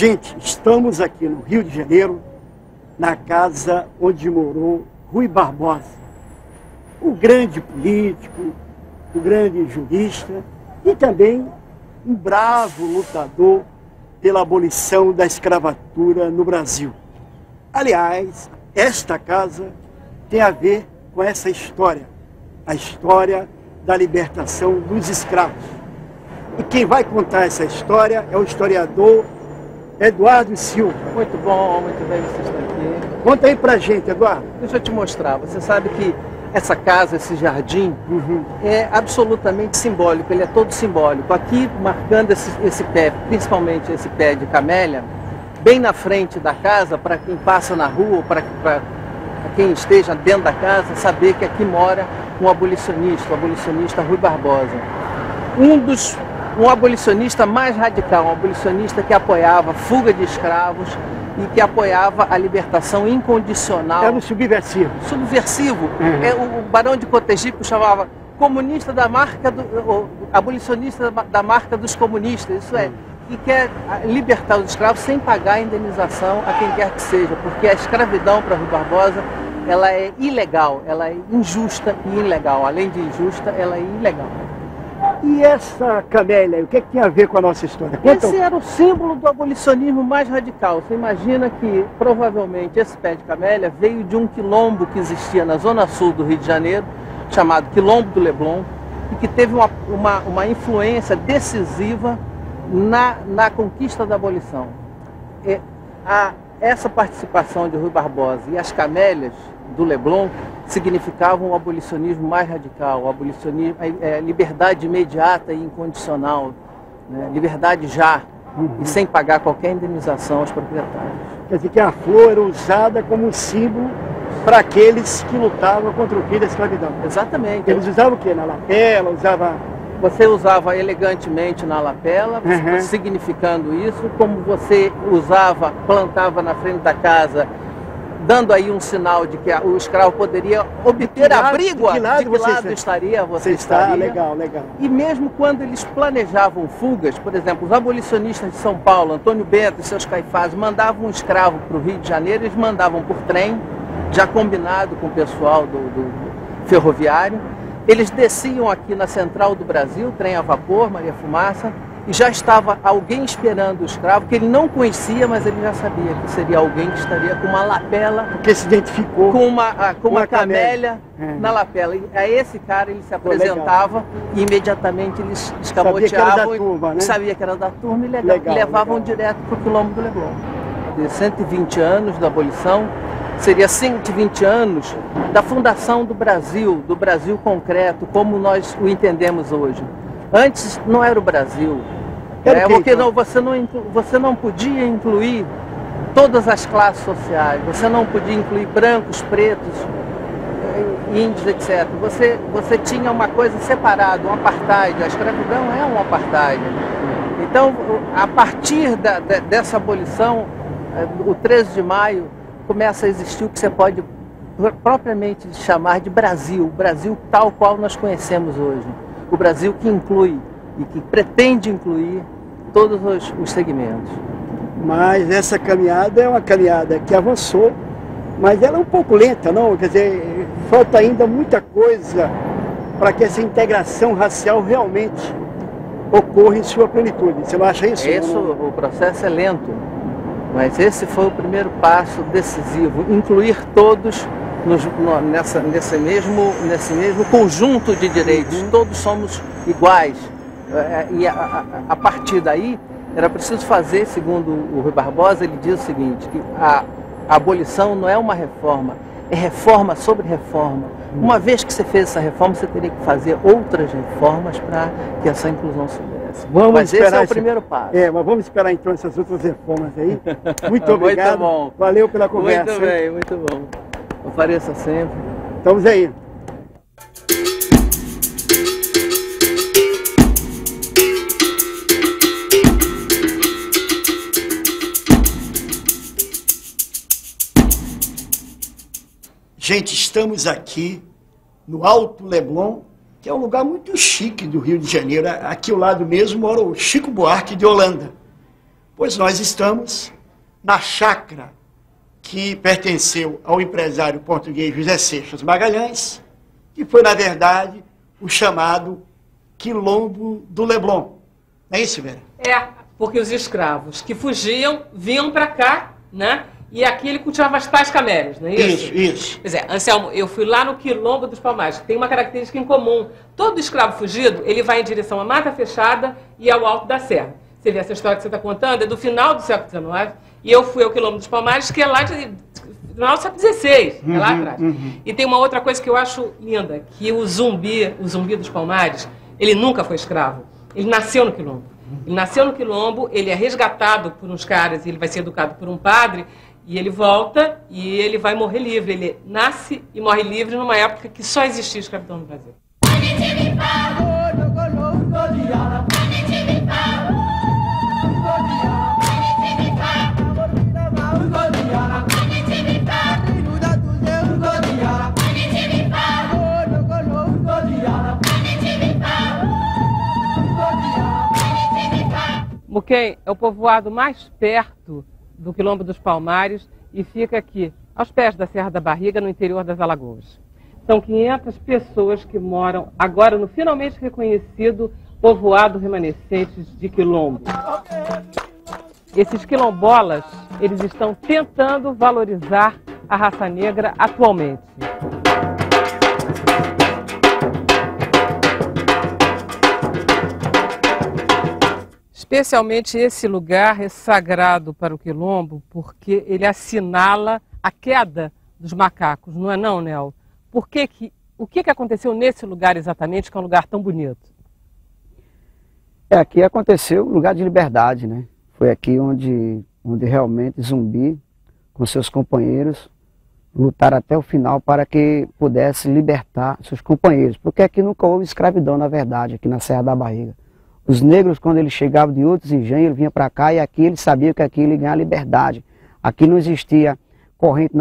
Gente, estamos aqui no Rio de Janeiro, na casa onde morou Rui Barbosa, o grande político, o grande jurista e também um bravo lutador pela abolição da escravatura no Brasil. Aliás, esta casa tem a ver com essa história, a história da libertação dos escravos. E quem vai contar essa história é o historiador Eduardo Silva. Muito bom, muito bem você estar aqui. Conta aí pra gente, Eduardo. Deixa eu te mostrar. Você sabe que essa casa, esse jardim, é absolutamente simbólico, ele é todo simbólico. Aqui, marcando esse pé, principalmente esse pé de camélia, bem na frente da casa, para quem passa na rua, para quem esteja dentro da casa, saber que aqui mora um abolicionista, o abolicionista Rui Barbosa. Um abolicionista mais radical, um abolicionista que apoiava a fuga de escravos e que apoiava a libertação incondicional. Era um subversivo. Subversivo. O Barão de Cotegipe chamava comunista da marca abolicionista da marca dos comunistas, isso é, que quer libertar os escravos sem pagar indenização a quem quer que seja, porque a escravidão para Rui Barbosa, ela é ilegal, ela é injusta e ilegal. Além de injusta, ela é ilegal. E essa camélia, o que tem a ver com a nossa história? Esse era o símbolo do abolicionismo mais radical. Você imagina que, provavelmente, esse pé de camélia veio de um quilombo que existia na zona sul do Rio de Janeiro, chamado Quilombo do Leblon, e que teve uma influência decisiva na conquista da abolição. Essa participação de Rui Barbosa e as camélias do Leblon significavam o abolicionismo mais radical, o abolicionismo, liberdade imediata e incondicional, né? Liberdade já, e sem pagar qualquer indenização aos proprietários. Quer dizer que a flor era usada como símbolo para aqueles que lutavam contra o fim da escravidão. Exatamente. Eles usavam o quê? Na lapela, Você usava elegantemente na lapela, significando isso, como você plantava na frente da casa, dando aí um sinal de que o escravo poderia obter abrigo. De que lado estaria você estaria. Legal, legal. E mesmo quando eles planejavam fugas, por exemplo, os abolicionistas de São Paulo, Antônio Bento e seus caifás, mandavam um escravo para o Rio de Janeiro, eles mandavam por trem, já combinado com o pessoal do ferroviário. Eles desciam aqui na Central do Brasil, trem a vapor, Maria Fumaça, e já estava alguém esperando o escravo, que ele não conhecia, mas ele já sabia que seria alguém que estaria com uma lapela. Porque se identificou com uma camélia na lapela. E a esse cara ele se apresentava e imediatamente eles escamoteavam e sabia que era da turma e levavam direto para o Quilombo do Leblon. De 120 anos da abolição, seria 120 anos da fundação do Brasil concreto, como nós o entendemos hoje. Antes não era o Brasil, porque você não podia incluir todas as classes sociais, você não podia incluir brancos, pretos, índios, etc. Você tinha uma coisa separada, um apartheid, a escravidão é um apartheid. Então, a partir dessa abolição, o 13 de maio, começa a existir o que você pode propriamente chamar de Brasil, o Brasil tal qual nós conhecemos hoje. O Brasil que inclui e que pretende incluir todos os segmentos. Mas essa caminhada é uma caminhada que avançou, mas ela é um pouco lenta, não? Quer dizer, falta ainda muita coisa para que essa integração racial realmente ocorra em sua plenitude. Você não acha isso? O processo é lento, mas esse foi o primeiro passo decisivo, incluir todos nesse mesmo conjunto de direitos. Todos somos iguais. E a partir daí, era preciso fazer, segundo o Rui Barbosa, ele diz o seguinte, que a abolição não é uma reforma, é reforma sobre reforma. Uma vez que você fez essa reforma, você teria que fazer outras reformas para que essa inclusão se desse. Mas esse é o primeiro passo. Mas vamos esperar então essas outras reformas aí. Muito obrigado. Muito bom. Valeu pela conversa. Muito bem, muito bom. Apareça sempre. Estamos aí. Gente, estamos aqui no Alto Leblon, que é um lugar muito chique do Rio de Janeiro. Aqui ao lado mesmo mora o Chico Buarque de Holanda. Pois nós estamos na chácara que pertenceu ao empresário português José Seixas Magalhães, que foi, na verdade, o chamado Quilombo do Leblon. Não é isso, Vera? É, porque os escravos que fugiam vinham para cá, né? E aqui ele cultivava as tais camélias, não é isso? Isso. Pois é, Anselmo, eu fui lá no Quilombo dos Palmares, que tem uma característica em comum. Todo escravo fugido, ele vai em direção à Mata Fechada e ao Alto da Serra. Você vê essa história que você está contando, é do final do século XIX, e eu fui ao Quilombo dos Palmares, que é lá de final do século XVI, é lá atrás. E tem uma outra coisa que eu acho linda, que o Zumbi dos Palmares, ele nunca foi escravo, ele nasceu no Quilombo. Ele nasceu no Quilombo, ele é resgatado por uns caras, ele vai ser educado por um padre, e ele volta e ele vai morrer livre. Ele nasce e morre livre numa época que só existia escravidão no Brasil. Muquem é o povoado mais perto do Quilombo dos Palmares e fica aqui, aos pés da Serra da Barriga, no interior das Alagoas. São 500 pessoas que moram agora no finalmente reconhecido povoado remanescentes de Quilombo. Esses quilombolas, eles estão tentando valorizar a raça negra atualmente. Especialmente esse lugar é sagrado para o Quilombo, porque ele assinala a queda dos macacos, não é não, Nel? O que aconteceu nesse lugar exatamente, que é um lugar tão bonito? Aqui aconteceu um lugar de liberdade, né? Foi aqui onde realmente Zumbi, com seus companheiros, lutaram até o final para que pudesse libertar seus companheiros, porque aqui nunca houve escravidão, na verdade, aqui na Serra da Barriga. Os negros, quando eles chegavam de outros engenhos, eles vinham para cá e aqui eles sabiam que aqui ele ganhava liberdade. Aqui não existia corrente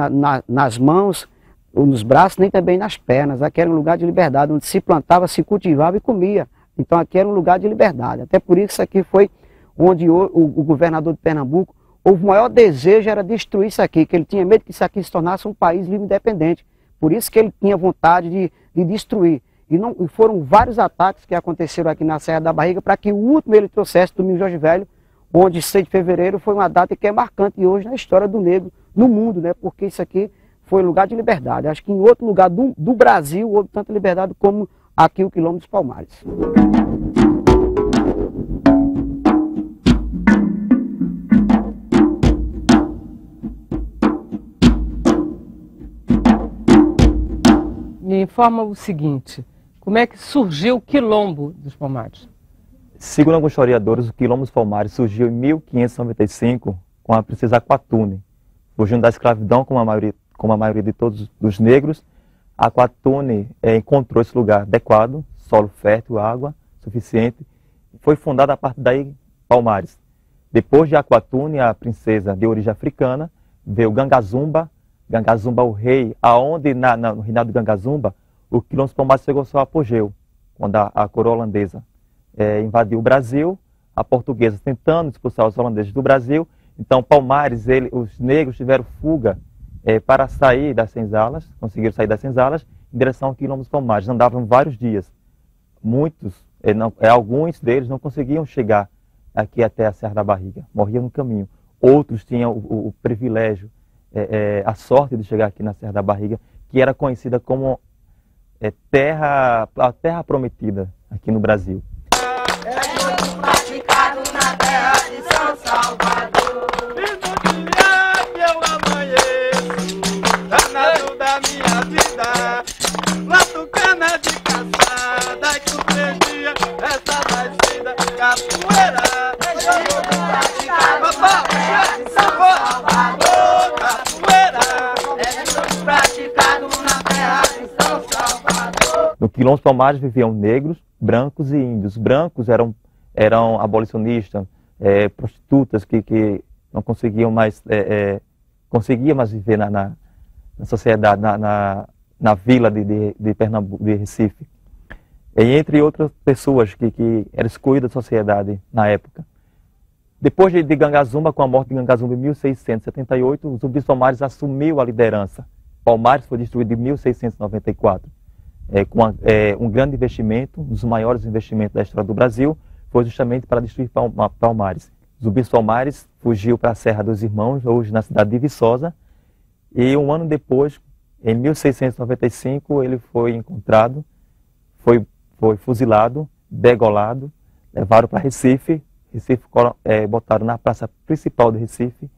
nas mãos, ou nos braços, nem também nas pernas. Aqui era um lugar de liberdade, onde se plantava, se cultivava e comia. Então aqui era um lugar de liberdade. Até por isso aqui foi onde o governador de Pernambuco, o maior desejo era destruir isso aqui, que ele tinha medo que isso aqui se tornasse um país livre e independente. Por isso que ele tinha vontade de destruir. E foram vários ataques que aconteceram aqui na Serra da Barriga para que o último ele trouxesse Domingos Jorge Velho, onde 6 de fevereiro foi uma data que é marcante hoje na história do negro no mundo, né? Porque isso aqui foi lugar de liberdade. Acho que em outro lugar do Brasil houve tanta liberdade como aqui o Quilombo dos Palmares. Me informa o seguinte, como é que surgiu o Quilombo dos Palmares? Segundo alguns historiadores, o Quilombo dos Palmares surgiu em 1595 com a princesa Aquatune. Fugindo da escravidão, como a maioria de todos os negros, a Aquatune encontrou esse lugar adequado, solo fértil, água suficiente. Foi fundada a partir daí Palmares. Depois de Aquatune, a princesa de origem africana, veio Gangazumba, o rei, aonde no reinado de Gangazumba, o Quilombo dos Palmares chegou ao seu apogeu, quando a coroa holandesa invadiu o Brasil, a portuguesa tentando expulsar os holandeses do Brasil. Então, Palmares, os negros tiveram fuga para sair das senzalas, conseguiram sair das senzalas em direção ao Quilombo dos Palmares. Andavam vários dias. Alguns deles não conseguiam chegar aqui até a Serra da Barriga, morriam no caminho. Outros tinham o privilégio, a sorte de chegar aqui na Serra da Barriga, que era conhecida como a terra prometida aqui no Brasil. Praticado na terra de São Salvador. E no dia que eu amanheço, danado da minha vida, latucana de caçada e compreendia essa nascida capoeira. Praticado na terra de São Salvador. Capoeira é praticado na terra de São Salvador. No Quilombo dos Palmares viviam negros, brancos e índios. Brancos eram abolicionistas, prostitutas que não conseguiam mais, viver na sociedade, na vila de Pernambuco, de Recife. E entre outras pessoas que eram excluídas da sociedade na época. Depois de Gangazumba, com a morte de Gangazumba em 1678, o Zumbi dos Palmares assumiu a liderança. Palmares foi destruído em 1694. Com um grande investimento, um dos maiores investimentos da história do Brasil, foi justamente para destruir Palmares. Zumbi dos Palmares fugiu para a Serra dos Irmãos, hoje na cidade de Viçosa, e um ano depois, em 1695, ele foi encontrado, foi fuzilado, degolado, levaram para Recife, botaram na praça principal de Recife,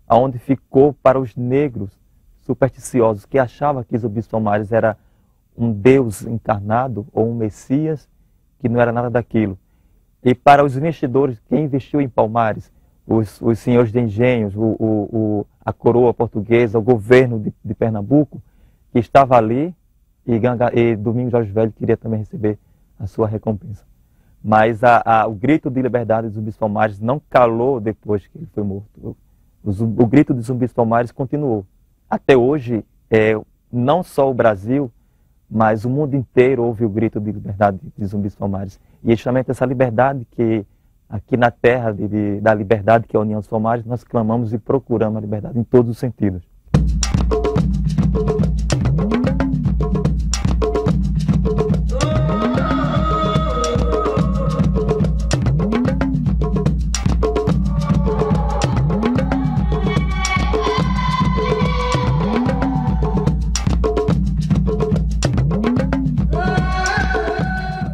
onde ficou para os negros supersticiosos que achavam que Zumbi dos Palmares era um Deus encarnado ou um Messias, que não era nada daquilo. E para os investidores, quem investiu em Palmares, os senhores de engenhos, a coroa portuguesa, o governo de Pernambuco, que estava ali, e Domingos Jorge Velho queria também receber a sua recompensa. Mas o grito de liberdade de Zumbi dos Palmares não calou depois que ele foi morto. O grito de Zumbi dos Palmares continuou. Até hoje, não só o Brasil, mas o mundo inteiro ouve o grito de liberdade de Zumbi dos Palmares. E é justamente essa liberdade que, aqui na terra da liberdade, que é a União dos Palmares, nós clamamos e procuramos a liberdade em todos os sentidos.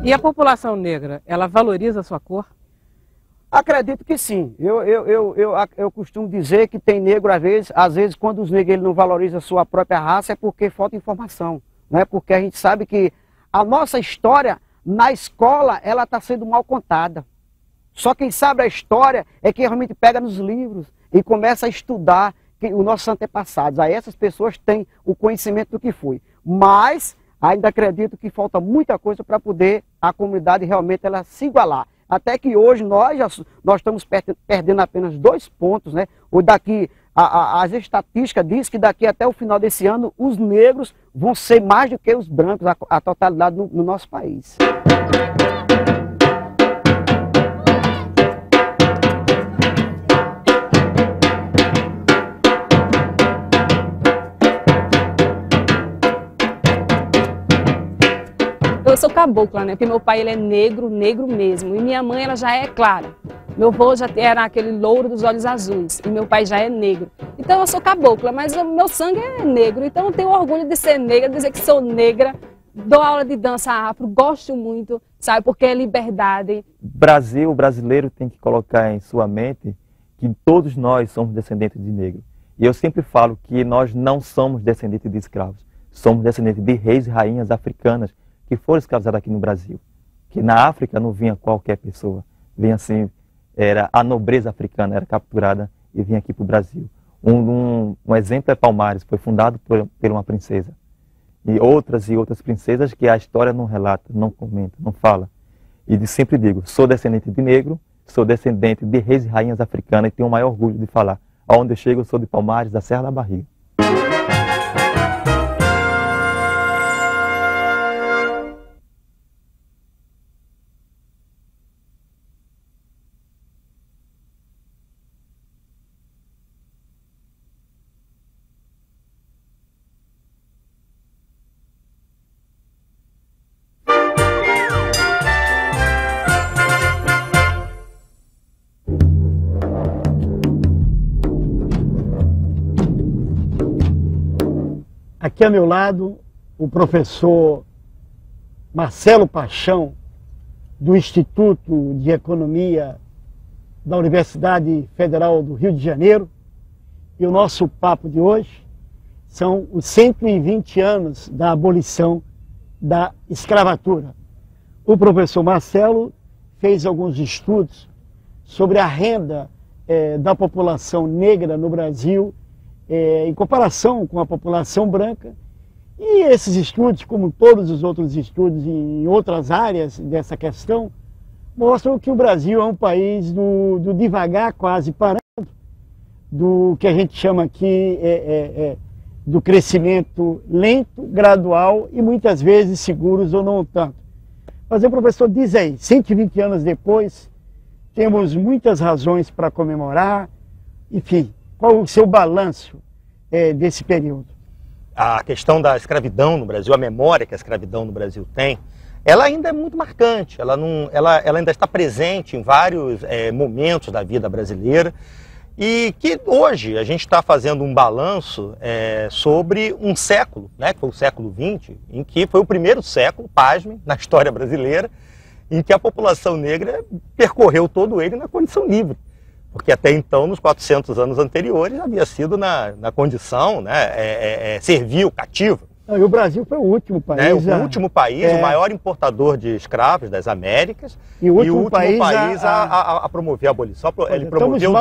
E a população negra, ela valoriza a sua cor? Acredito que sim. Eu costumo dizer que tem negro, às vezes quando os negros não valorizam a sua própria raça é porque falta informação. Não é? Porque a gente sabe que a nossa história, na escola, ela está sendo mal contada. Só quem sabe a história é quem realmente pega nos livros e começa a estudar os nossos antepassados. Aí essas pessoas têm o conhecimento do que foi. Mas ainda acredito que falta muita coisa para poder a comunidade realmente ela se igualar. Até que hoje nós estamos perdendo apenas 2 pontos, né? As estatísticas dizem que daqui até o final desse ano os negros vão ser mais do que os brancos, a totalidade no nosso país. Eu sou cabocla, né? Porque meu pai ele é negro, negro mesmo. E minha mãe ela já é clara. Meu avô já era aquele louro dos olhos azuis. E meu pai já é negro. Então eu sou cabocla, mas o meu sangue é negro. Então eu tenho orgulho de ser negra, dizer que sou negra. Dou aula de dança afro, gosto muito, sabe? Porque é liberdade. O brasileiro tem que colocar em sua mente que todos nós somos descendentes de negro. E eu sempre falo que nós não somos descendentes de escravos. Somos descendentes de reis e rainhas africanas que foram escravizados aqui no Brasil. Que na África não vinha qualquer pessoa. Vinha assim, era a nobreza africana, era capturada e vinha aqui para o Brasil. Um exemplo é Palmares, foi fundado por uma princesa. E outras princesas que a história não relata, não comenta, não fala. E sempre digo, sou descendente de negro, sou descendente de reis e rainhas africanas e tenho o maior orgulho de falar. Aonde eu chego, eu sou de Palmares, da Serra da Barriga. Aqui ao meu lado, o professor Marcelo Paixão, do Instituto de Economia da Universidade Federal do Rio de Janeiro. E o nosso papo de hoje são os 120 anos da abolição da escravatura. O professor Marcelo fez alguns estudos sobre a renda da população negra no Brasil em comparação com a população branca, e esses estudos, como todos os outros estudos em outras áreas dessa questão, mostram que o Brasil é um país do devagar, quase parando, do que a gente chama aqui do crescimento lento, gradual e muitas vezes seguros ou não tanto. Mas o professor diz aí, 120 anos depois, temos muitas razões para comemorar. Enfim, qual o seu balanço desse período? A questão da escravidão no Brasil, a memória que a escravidão no Brasil tem, ela ainda é muito marcante, ela ainda está presente em vários momentos da vida brasileira, e que hoje a gente está fazendo um balanço sobre um século, né, que foi o século XX, em que foi o primeiro século, pasmem, na história brasileira, em que a população negra percorreu todo ele na condição livre. Porque até então, nos 400 anos anteriores, havia sido na condição, né, servil, cativa. E o Brasil foi o último país. O último país, o maior importador de escravos das Américas. E o último país a promover a abolição. Ele promoveu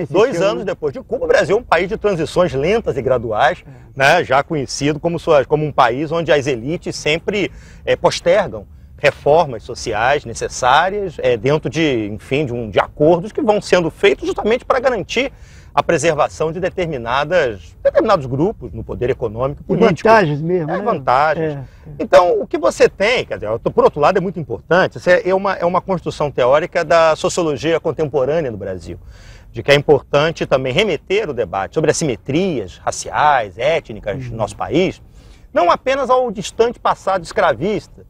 2 anos depois de Cuba. O Brasil é um país de transições lentas e graduais, né, já conhecido como um país onde as elites sempre postergam reformas sociais necessárias dentro de acordos que vão sendo feitos justamente para garantir a preservação de determinados grupos no poder econômico e político. Vantagens mesmo, né? Vantagens. Então, o que você tem, quer dizer, por outro lado, é muito importante, isso é uma construção teórica da sociologia contemporânea no Brasil, de que é importante também remeter o debate sobre assimetrias raciais, étnicas no nosso país, não apenas ao distante passado escravista,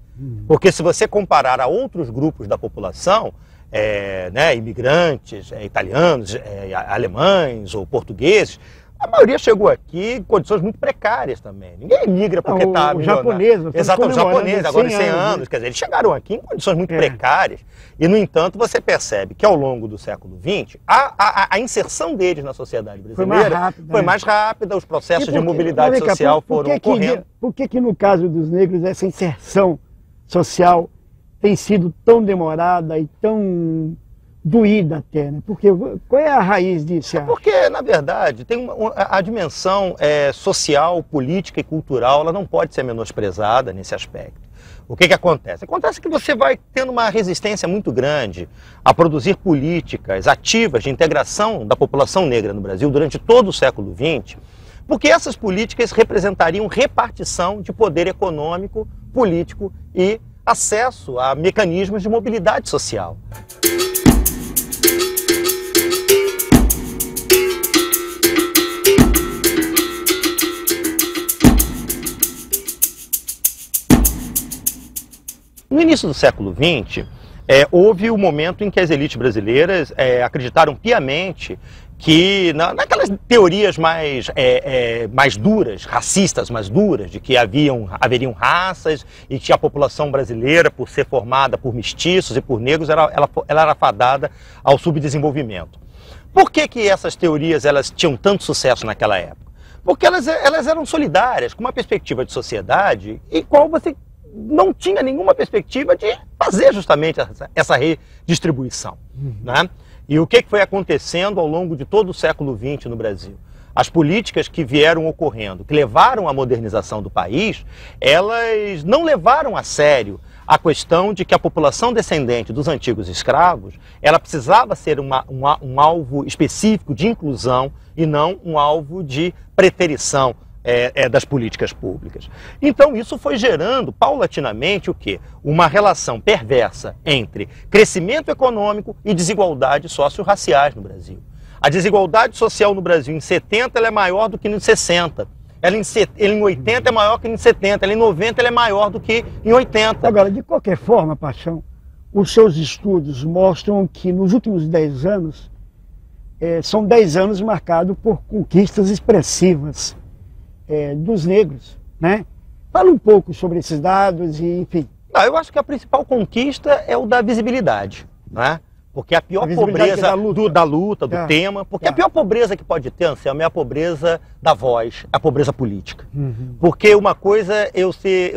porque se você comparar a outros grupos da população, imigrantes, italianos, alemães ou portugueses, a maioria chegou aqui em condições muito precárias também. Ninguém emigra porque está milionário. Exato, os japoneses, agora de 100 anos. Quer dizer, eles chegaram aqui em condições muito precárias. E, no entanto, você percebe que ao longo do século XX, a inserção deles na sociedade brasileira foi mais rápida, os processos de mobilidade social foram ocorrendo. Por que no caso dos negros essa inserção social tem sido tão demorada e tão doída até, né? Porque qual é a raiz disso? Porque, na verdade, tem a dimensão social, política e cultural, ela não pode ser menosprezada nesse aspecto. O que acontece? Acontece que você vai tendo uma resistência muito grande a produzir políticas ativas de integração da população negra no Brasil durante todo o século XX, porque essas políticas representariam repartição de poder econômico, político e acesso a mecanismos de mobilidade social. No início do século XX, houve o momento em que as elites brasileiras acreditaram piamente que naquelas teorias mais duras, racistas mais duras, de que haveriam raças e que a população brasileira, por ser formada por mestiços e por negros, ela era fadada ao subdesenvolvimento. Por que essas teorias elas tinham tanto sucesso naquela época? Porque elas eram solidárias, com uma perspectiva de sociedade em qual você não tinha nenhuma perspectiva de fazer justamente essa redistribuição, né? E o que foi acontecendo ao longo de todo o século XX no Brasil? As políticas que vieram ocorrendo, que levaram à modernização do país, elas não levaram a sério a questão de que a população descendente dos antigos escravos, ela precisava ser um alvo específico de inclusão e não um alvo de preterição das políticas públicas. Então isso foi gerando paulatinamente o quê? Uma relação perversa entre crescimento econômico e desigualdades socio-raciais no Brasil. A desigualdade social no Brasil em 70 ela é maior do que em 60. Ela em 80 é maior que em 70, ela em 90 ela é maior do que em 80. Agora, de qualquer forma, Paixão, os seus estudos mostram que nos últimos 10 anos, são 10 anos marcados por conquistas expressivas dos negros, né? Fala um pouco sobre esses dados e, enfim. Eu acho que a principal conquista é o da visibilidade, né? Porque a pior pobreza da luta, do tema, porque a pior pobreza que pode ter, Anselmo, é a pobreza da voz, a pobreza política. Porque uma coisa é eu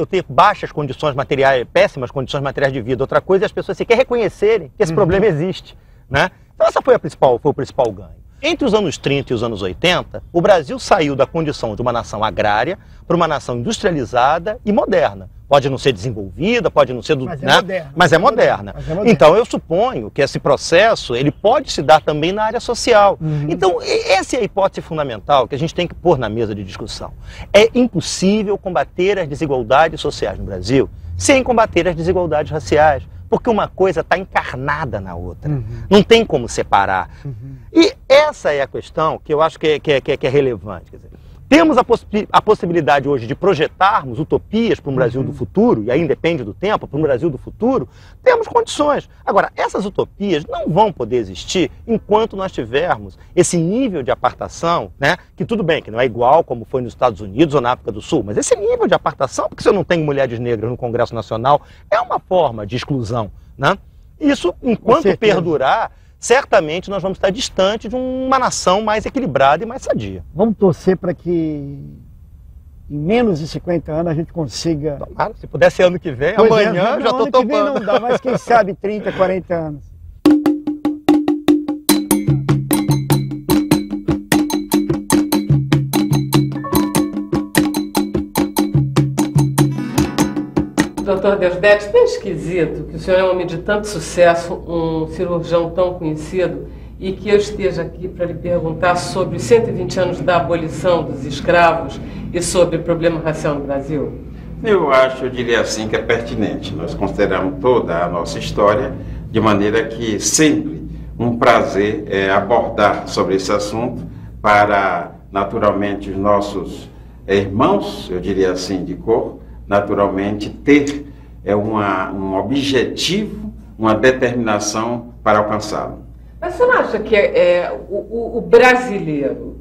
ter baixas condições materiais, péssimas condições materiais de vida, outra coisa é as pessoas sequer reconhecerem que esse problema existe, né? Então essa foi o principal ganho. Entre os anos 30 e os anos 80, o Brasil saiu da condição de uma nação agrária para uma nação industrializada e moderna. Pode não ser desenvolvida, pode não ser... Mas é moderna. Então eu suponho que esse processo ele pode se dar também na área social. Então essa é a hipótese fundamental que a gente tem que pôr na mesa de discussão. É impossível combater as desigualdades sociais no Brasil sem combater as desigualdades raciais. porque uma coisa está encarnada na outra. Não tem como separar. E essa é a questão que eu acho que é relevante. Quer dizer, temos a possibilidade hoje de projetarmos utopias para um Brasil do futuro, e aí depende do tempo, para um Brasil do futuro, temos condições. Agora, essas utopias não vão poder existir enquanto nós tivermos esse nível de apartação, né, que tudo bem, que não é igual como foi nos Estados Unidos ou na África do Sul, mas esse nível de apartação, porque se eu não tenho mulheres negras no Congresso Nacional, é uma forma de exclusão, né? Isso, enquanto perdurar, certamente nós vamos estar distante de uma nação mais equilibrada e mais sadia. Vamos torcer para que em menos de 50 anos a gente consiga... Claro, se puder ser ano que vem, amanhã eu já estou topando. Ano que vem não dá, mas quem sabe 30, 40 anos. Doutor Deusdedit, bem esquisito que o senhor é um homem de tanto sucesso, um cirurgião tão conhecido, e que eu esteja aqui para lhe perguntar sobre os 120 anos da abolição dos escravos e sobre o problema racial no Brasil. Eu diria assim, que é pertinente. Nós consideramos toda a nossa história de maneira que sempre um prazer é abordar sobre esse assunto para, naturalmente, os nossos irmãos, eu diria assim, de cor, naturalmente ter um objetivo, uma determinação para alcançá-lo. Mas você não acha que o brasileiro,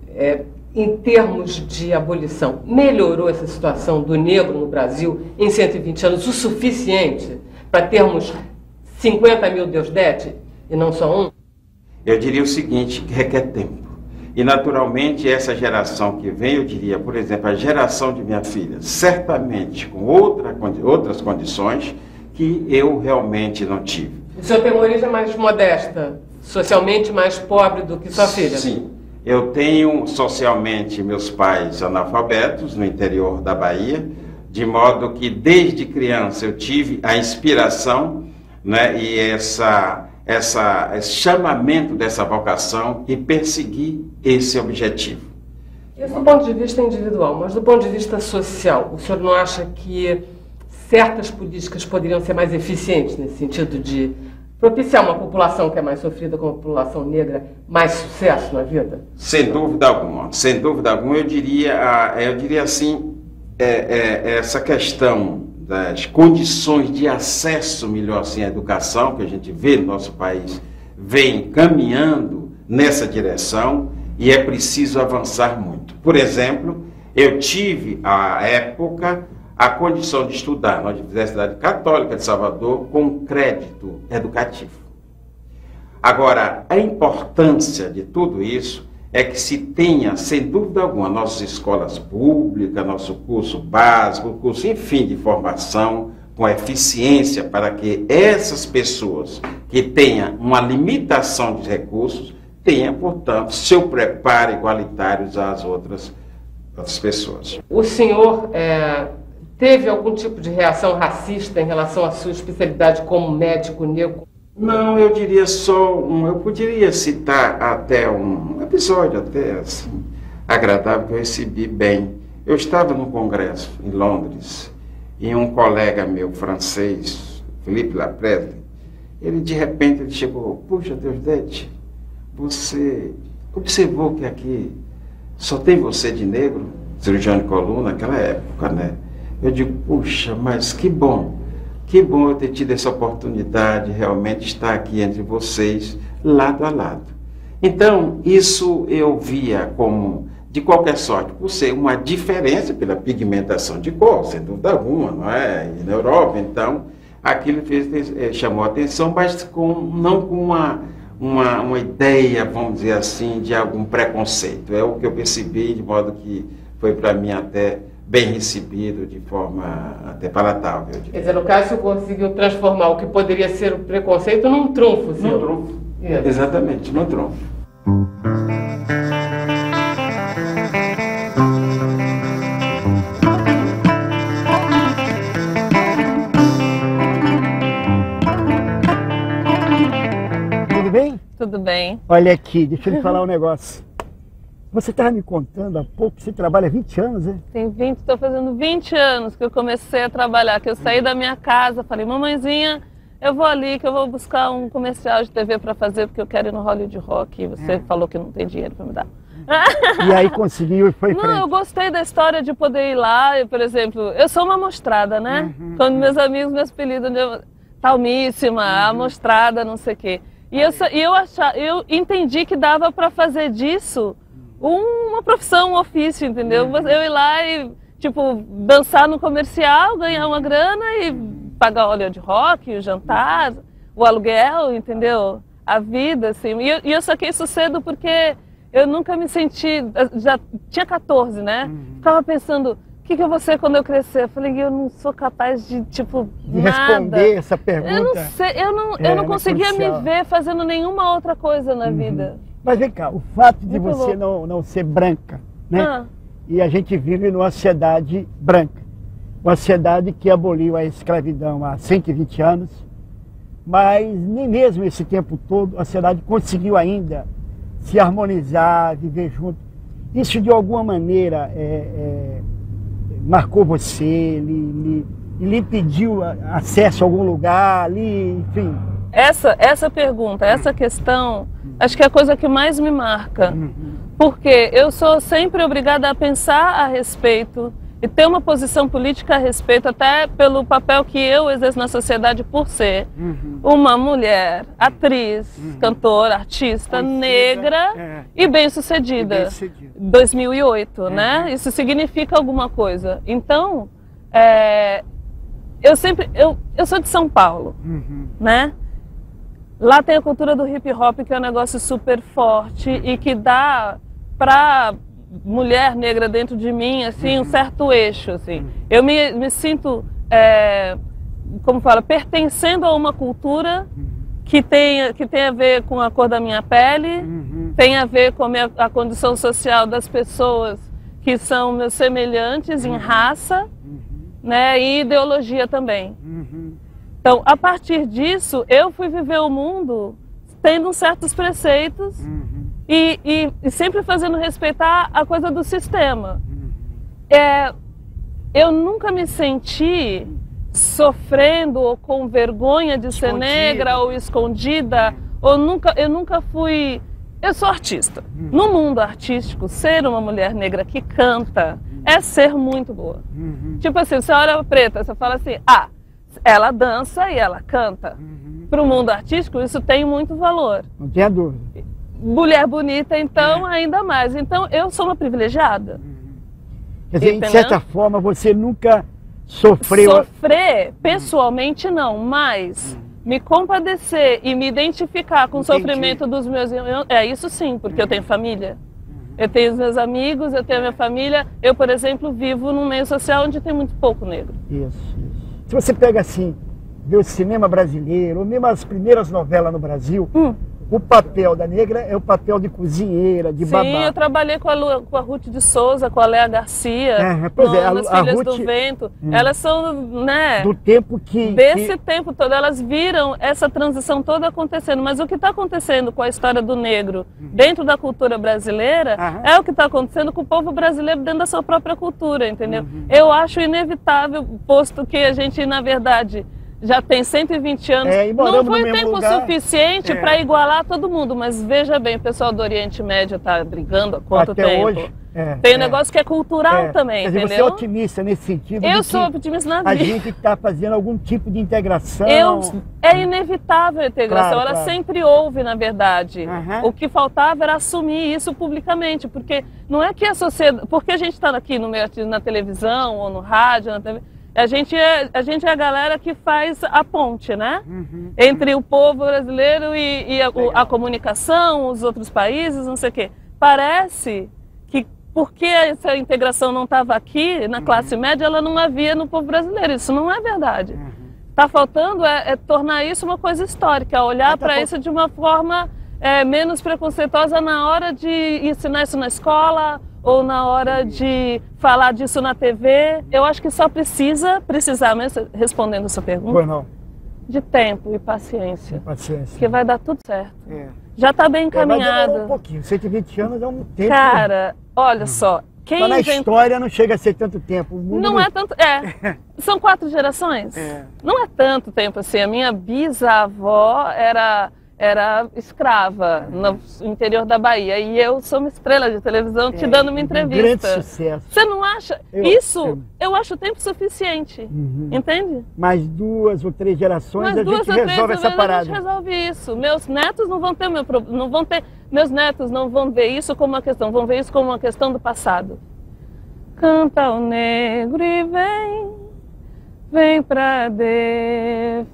em termos de abolição, melhorou essa situação do negro no Brasil em 120 anos o suficiente para termos 50 mil Deusdedit e não só um? Eu diria o seguinte, que requer tempo. E, naturalmente, essa geração que vem, eu diria, por exemplo, a geração de minha filha, certamente com outras condições que eu realmente não tive. O senhor tem uma origem mais modesta, socialmente mais pobre do que sua filha? Sim. Eu tenho, socialmente, meus pais analfabetos no interior da Bahia, de modo que, desde criança, eu tive a inspiração, né, e esse chamamento dessa vocação e perseguir esse objetivo. Isso do ponto de vista individual, mas do ponto de vista social, o senhor não acha que certas políticas poderiam ser mais eficientes nesse sentido de propiciar uma população que é mais sofrida como a população negra mais sucesso na vida? Sem dúvida alguma. Sem dúvida alguma, eu diria assim, essa questão das condições de acesso melhor assim à educação que a gente vê no nosso país vem caminhando nessa direção e é preciso avançar muito. Por exemplo, eu tive à época a condição de estudar na Universidade Católica de Salvador com crédito educativo. Agora, a importância de tudo isso é que se tenha, sem dúvida alguma, nossas escolas públicas, nosso curso básico, curso, enfim, de formação, com eficiência, para que essas pessoas que tenham uma limitação de recursos, tenham, portanto, seu preparo igualitário às outras pessoas. O senhor teve algum tipo de reação racista em relação à sua especialidade como médico negro? Não, eu diria eu poderia citar até um episódio até assim, agradável que eu recebi bem. Eu estava num congresso em Londres e um colega meu francês, Philippe Laprelle, ele de repente chegou, puxa Deusdedit, você observou que aqui só tem você de negro, cirurgião de coluna, naquela época, né? Eu digo, puxa, mas que bom eu ter tido essa oportunidade de realmente estar aqui entre vocês, lado a lado. Então, isso eu via como, de qualquer sorte, por ser uma diferença pela pigmentação de cor, sem dúvida alguma, não é? E na Europa, então, aquilo chamou a atenção, mas não com uma ideia, vamos dizer assim, de algum preconceito. É o que eu percebi, de modo que foi para mim até bem recebido, de forma até palatável. Quer dizer, no caso, você conseguiu transformar o que poderia ser o preconceito num trunfo, senhor? Num trunfo. Yeah. Exatamente, num trunfo. Tudo bem? Tudo bem. Olha aqui, deixa eu lhe falar um negócio. Você estava me contando há pouco que você trabalha há 20 anos, né? Estou fazendo 20 anos que eu comecei a trabalhar, que eu saí da minha casa, falei, mamãezinha, eu vou ali que eu vou buscar um comercial de TV para fazer, porque eu quero ir no Hollywood Rock, e você falou que não tem dinheiro para me dar. E aí conseguiu e foi em frente. Não, eu gostei da história de poder ir lá, por exemplo, eu sou uma amostrada, né? Quando meus amigos me apelidam de Talmíssima, amostrada, não sei o quê. E eu entendi que dava para fazer disso uma profissão, um ofício, entendeu? Eu ir lá e, tipo, dançar no comercial, ganhar uma grana e pagar o Hollywood Rock, o jantar, o aluguel, entendeu? A vida, assim. E eu saquei isso cedo porque eu nunca me senti... Já tinha 14, né? Ficava pensando, o que eu vou ser quando eu crescer? Eu falei, eu não sou capaz de, tipo, de nada. responder essa pergunta. Eu não sei, eu não conseguia me ver fazendo nenhuma outra coisa na vida. Mas vem cá, o fato de você não ser branca, né? E a gente vive numa sociedade branca. Uma sociedade que aboliu a escravidão há 120 anos, mas nem mesmo esse tempo todo a sociedade conseguiu ainda se harmonizar, viver junto. Isso de alguma maneira marcou você, lhe impediu acesso a algum lugar, enfim. Essa pergunta, essa questão, acho que é a coisa que mais me marca. Porque eu sou sempre obrigada a pensar a respeito e ter uma posição política a respeito, até pelo papel que eu exerço na sociedade por ser uma mulher, atriz, cantora, artista, conhecida, negra e bem-sucedida. 2008, né? Isso significa alguma coisa. Então, eu sou de São Paulo, né? Lá tem a cultura do hip hop, que é um negócio super forte e que dá pra mulher negra dentro de mim, assim, um certo eixo, assim. Eu me sinto, como fala, pertencendo a uma cultura que tem a ver com a cor da minha pele, tem a ver com a condição social das pessoas que são meus semelhantes em raça, né, e ideologia também. Então, a partir disso, eu fui viver o mundo tendo certos preceitos e sempre fazendo respeitar a coisa do sistema. Eu nunca me senti sofrendo ou com vergonha de ser negra ou escondida, eu nunca fui... Eu sou artista. No mundo artístico, ser uma mulher negra que canta é ser muito boa. Tipo assim, você olha a Preta, você fala assim, ela dança e ela canta. Para o mundo artístico, isso tem muito valor. Não tenha dúvida. Mulher bonita, então, ainda mais. Então, eu sou uma privilegiada. Quer dizer, de certa forma, você nunca sofreu... Sofrer, pessoalmente, não, mas me compadecer e me identificar com o sofrimento dos meus... isso sim, porque eu tenho família. Eu tenho os meus amigos, eu tenho a minha família. Eu, por exemplo, vivo num meio social onde tem muito pouco negro. Isso. Se você pega assim, vê o cinema brasileiro, ou mesmo as primeiras novelas no Brasil, o papel da negra é o papel de cozinheira, de babá. Sim, eu trabalhei com a Ruth de Souza, com a Léa Garcia, nas Filhas do Vento. Elas são, né, do tempo desse tempo todo, elas viram essa transição toda acontecendo. Mas o que está acontecendo com a história do negro dentro da cultura brasileira é o que está acontecendo com o povo brasileiro dentro da sua própria cultura, entendeu? Eu acho inevitável, posto que a gente, na verdade... já tem 120 anos, não foi tempo suficiente para igualar todo mundo, mas veja bem, o pessoal do Oriente Médio está brigando há quanto tempo? Hoje, tem um negócio que é cultural também, quer dizer, entendeu? Você é otimista nesse sentido? Eu sou otimista na vida. A gente está fazendo algum tipo de integração. É inevitável a integração, ela sempre houve, na verdade. O que faltava era assumir isso publicamente, porque não é que a sociedade... Porque a gente está aqui no meio, na televisão ou no rádio, na TV, a gente é a galera que faz a ponte, né? Entre o povo brasileiro e a comunicação, os outros países, não sei o quê. Parece que, porque essa integração não estava aqui, na classe média, ela não havia no povo brasileiro. Isso não é verdade. Está faltando tornar isso uma coisa histórica, olhar para isso de uma forma menos preconceituosa na hora de ensinar isso na escola, ou na hora de falar disso na TV. Eu acho que só precisar mesmo, respondendo a sua pergunta, de tempo e paciência. Que vai dar tudo certo. Já está bem encaminhado. Vai demorar um pouquinho, 120 anos é um tempo. Cara, olha só, Quem na história não chega a ser tanto tempo. Não é tanto. São 4 gerações. Não é tanto tempo assim. A minha bisavó era escrava no interior da Bahia. E eu sou uma estrela de televisão te dando uma entrevista. Grande sucesso. Você não acha? Eu acho tempo suficiente. Entende? Mais 2 ou 3 gerações a gente resolve essa parada. A gente resolve isso. Meus netos não vão ter meus netos não vão ver isso como uma questão, vão ver isso como uma questão do passado. Canta o negro e vem pra defender,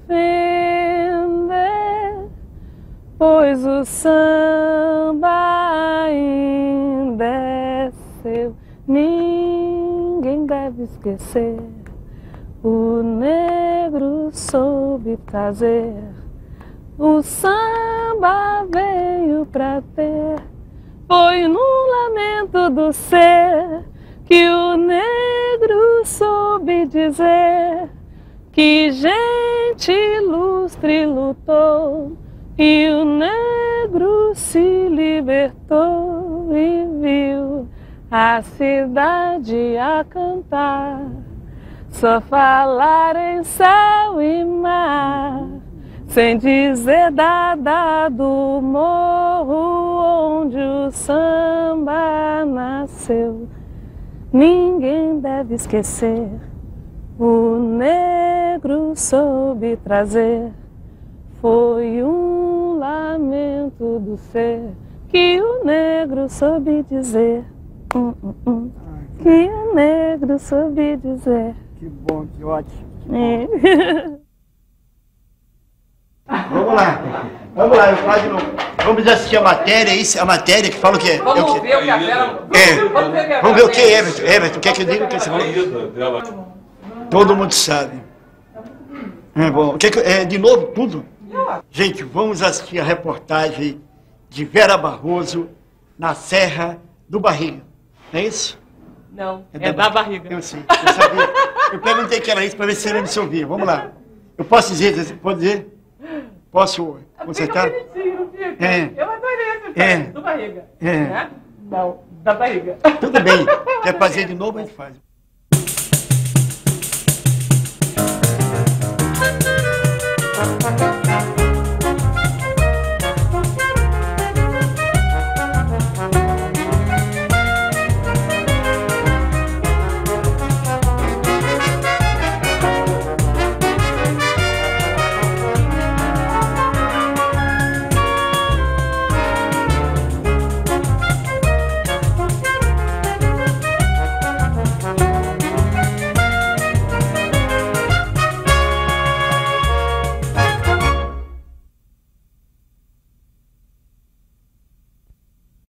pois o samba ainda é seu. Ninguém deve esquecer, o negro soube trazer. O samba veio pra ter, foi num lamento do ser que o negro soube dizer que gente ilustre lutou e o negro se libertou e viu a cidade a cantar, só falar em céu e mar. Sem dizer nada do morro onde o samba nasceu. Ninguém deve esquecer, o negro soube trazer. Foi um lamento do ser que o negro soube dizer. Que o negro soube dizer. Que bom, que ótimo. Vamos lá, eu falo de novo. Vamos assistir a matéria, a matéria que fala o quê? Vamos ver o que a Vera... Vamos ver o que, Everton, quer que eu diga o que você falou? Todo mundo sabe. Bom, de novo, tudo? Gente, vamos assistir a reportagem de Vera Barroso na Serra do Barriga. Não é isso? Não, é da barriga. Eu sei, eu sabia. Eu perguntei que era isso para ver se ele me ouvia. Vamos lá. Eu posso dizer, pode dizer? Posso consertar? Fica bonitinho, não fica? Eu adorei essa frase, do barriga. Né? Não, da barriga. Tudo bem. Quer fazer de novo, a gente faz.